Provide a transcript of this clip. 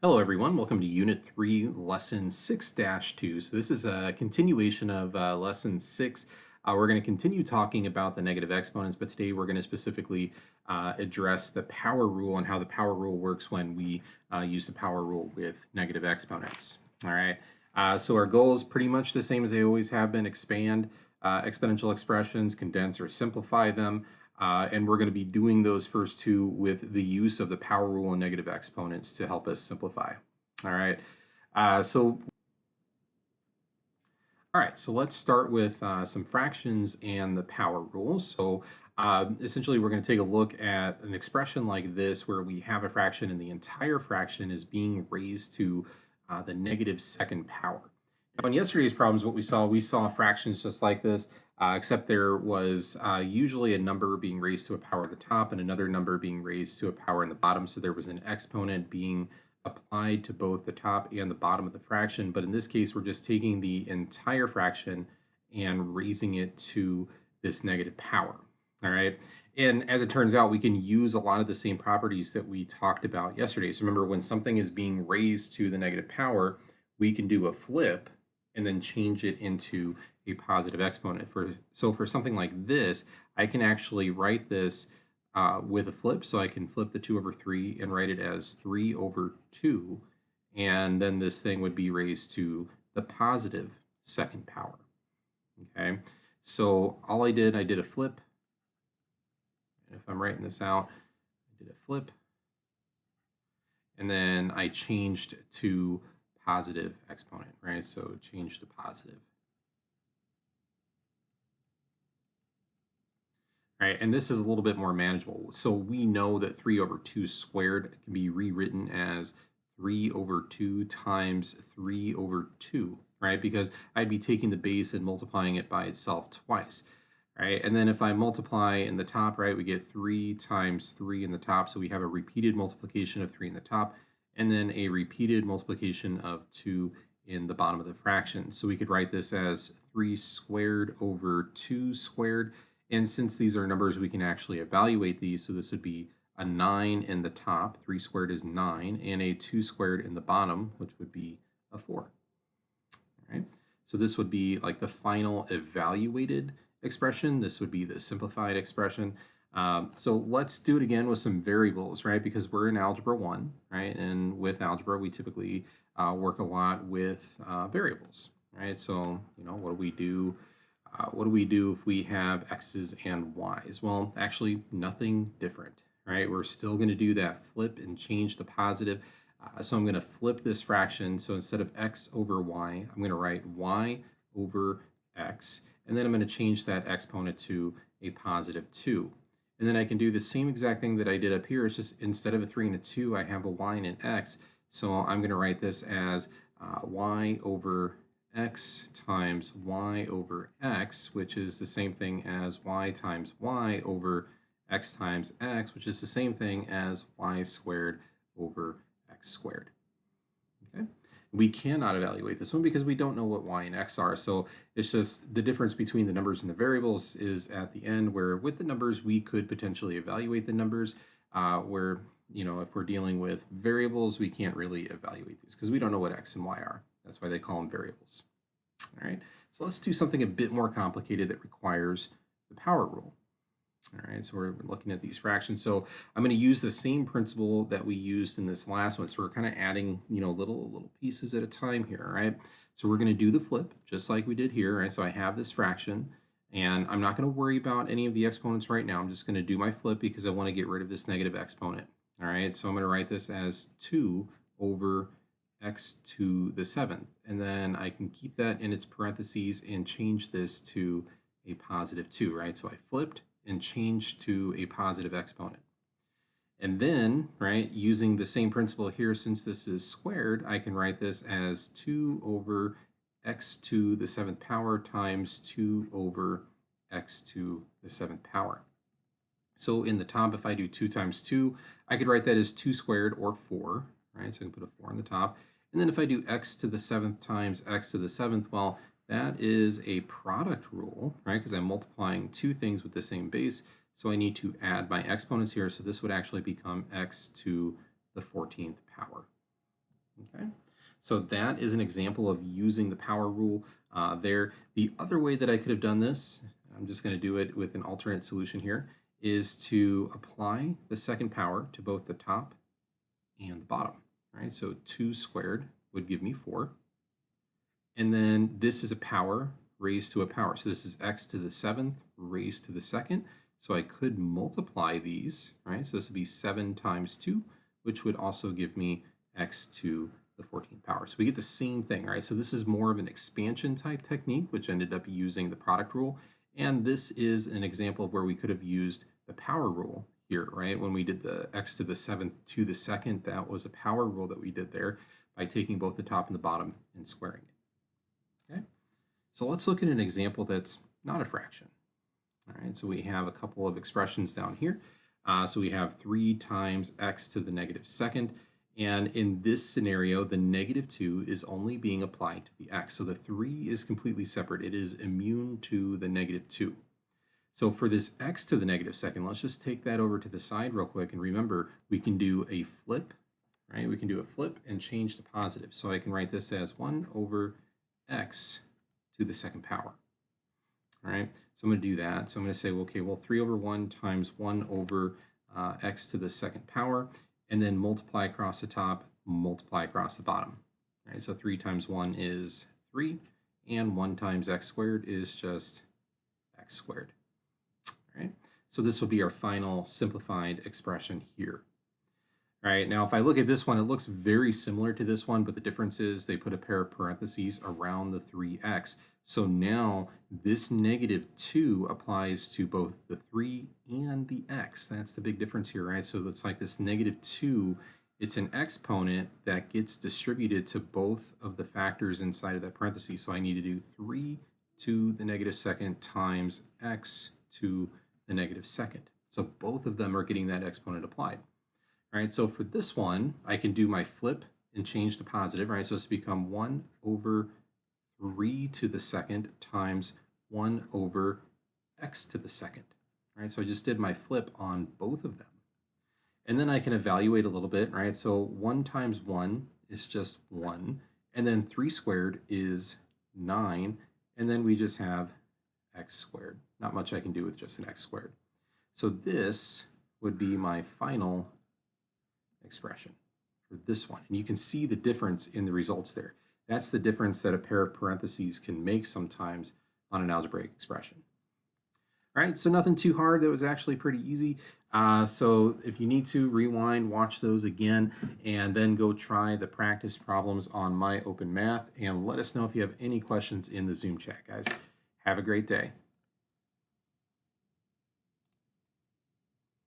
Hello everyone, welcome to Unit 3, Lesson 6-2. So this is a continuation of Lesson 6. We're going to continue talking about the negative exponents, but today we're going to specifically address the power rule and how the power rule works when we use the power rule with negative exponents. All right, so our goal is pretty much the same as they always have been: expand exponential expressions, condense or simplify them. And we're going to be doing those first two with the use of the power rule and negative exponents to help us simplify. All right. So let's start with some fractions and the power rule. So essentially, we're going to take a look at an expression like this where we have a fraction and the entire fraction is being raised to the negative second power. Now, in yesterday's problems, what we saw fractions just like this, except there was usually a number being raised to a power at the top and another number being raised to a power in the bottom. So there was an exponent being applied to both the top and the bottom of the fraction. But in this case, we're just taking the entire fraction and raising it to this negative power. All right. And as it turns out, we can use a lot of the same properties that we talked about yesterday. So remember, when something is being raised to the negative power, we can do a flip and then change it into a positive exponent. So for something like this, I can actually write this with a flip. So I can flip the 2 over 3 and write it as 3 over 2. And then this thing would be raised to the positive second power. Okay, so all I did a flip. And if I'm writing this out, I did a flip. And then I changed to positive exponent, right? So change to positive. Right, and this is a little bit more manageable. So we know that 3 over 2 squared can be rewritten as 3 over 2 times 3 over 2, right? Because I'd be taking the base and multiplying it by itself twice, right? And then if I multiply in the top, right, we get 3 times 3 in the top. So we have a repeated multiplication of 3 in the top, and then a repeated multiplication of 2 in the bottom of the fraction. So we could write this as 3 squared over 2 squared. And since these are numbers, we can actually evaluate these. So this would be a 9 in the top, 3 squared is 9, and a 2 squared in the bottom, which would be a 4. All right. So this would be like the final evaluated expression. This would be the simplified expression. So let's do it again with some variables, right? Because we're in Algebra 1, right? And with algebra, we typically work a lot with variables, right? So, what do we do? What do we do if we have x's and y's? Well, actually nothing different, right? We're still going to do that flip and change to positive. So I'm going to flip this fraction. So instead of x over y, I'm going to write y over x. And then I'm going to change that exponent to a positive 2. And then I can do the same exact thing that I did up here. It's just instead of a 3 and a 2, I have a y and an x. So I'm going to write this as y over x times y over x, which is the same thing as y times y over x times x, which is the same thing as y squared over x squared. Okay. We cannot evaluate this one because we don't know what y and x are. So it's just the difference between the numbers and the variables is at the end, where with the numbers, we could potentially evaluate the numbers, where, if we're dealing with variables, we can't really evaluate these because we don't know what x and y are. That's why they call them variables. All right, so let's do something a bit more complicated that requires the power rule. All right, so we're looking at these fractions. So I'm going to use the same principle that we used in this last one. So we're kind of adding, little pieces at a time here. All right, so we're going to do the flip just like we did here. Right, so I have this fraction, and I'm not going to worry about any of the exponents right now. I'm just going to do my flip because I want to get rid of this negative exponent. All right, so I'm going to write this as 2 over x to the 7th. And then I can keep that in its parentheses and change this to a positive 2, right? So I flipped and changed to a positive exponent. And then, right, using the same principle here, since this is squared, I can write this as 2 over x to the 7th power times 2 over x to the 7th power. So in the top, if I do 2 times 2, I could write that as 2 squared or 4, right? So I can put a 4 on the top. And then if I do x to the 7th times x to the 7th, well, that is a product rule, right? Because I'm multiplying two things with the same base. So I need to add my exponents here. So this would actually become x to the 14th power. Okay, so that is an example of using the power rule there. The other way that I could have done this, I'm just going to do it with an alternate solution here, is to apply the second power to both the top and the bottom. Right, so 2 squared would give me 4. And then this is a power raised to a power. So this is x to the 7th raised to the 2nd. So I could multiply these, right? So this would be 7 times 2, which would also give me x to the 14th power. So we get the same thing, right? So this is more of an expansion type technique, which ended up using the product rule. And this is an example of where we could have used the power rule here, right? When we did the x to the 7th to the 2nd, that was a power rule that we did there by taking both the top and the bottom and squaring it. Okay, so let's look at an example that's not a fraction. All right, so we have a couple of expressions down here. So we have 3 times x to the negative 2nd. And in this scenario, the negative 2 is only being applied to the x. So the 3 is completely separate. It is immune to the negative 2. So for this x to the negative 2nd, let's just take that over to the side real quick. And remember, we can do a flip, right? We can do a flip and change to positive. So I can write this as 1 over x to the 2nd power. All right, so I'm going to do that. So I'm going to say, well, okay, well, 3 over 1 times 1 over x to the 2nd power, and then multiply across the top, multiply across the bottom. All right, so 3 times 1 is 3, and 1 times x squared is just x squared. All right, so this will be our final simplified expression here. All right, now if I look at this one, it looks very similar to this one, but the difference is they put a pair of parentheses around the 3x. So now this negative 2 applies to both the 3 and the x. That's the big difference here, right? So it's like this negative 2, it's an exponent that gets distributed to both of the factors inside of that parenthesis. So I need to do 3 to the negative 2nd times x to the negative 2nd. So both of them are getting that exponent applied. All right, so for this one, I can do my flip and change to positive, right? So it's become 1 over 3 to the 2nd times 1 over x to the 2nd. All right, so I just did my flip on both of them. And then I can evaluate a little bit, right? So 1 times 1 is just 1, and then 3 squared is 9, and then we just have x squared. Not much I can do with just an x squared. So this would be my final expression for this one. And you can see the difference in the results there. That's the difference that a pair of parentheses can make sometimes on an algebraic expression. All right, so nothing too hard. That was actually pretty easy. So if you need to, rewind, watch those again, and then go try the practice problems on My Open Math, and let us know if you have any questions in the Zoom chat, guys. Have a great day.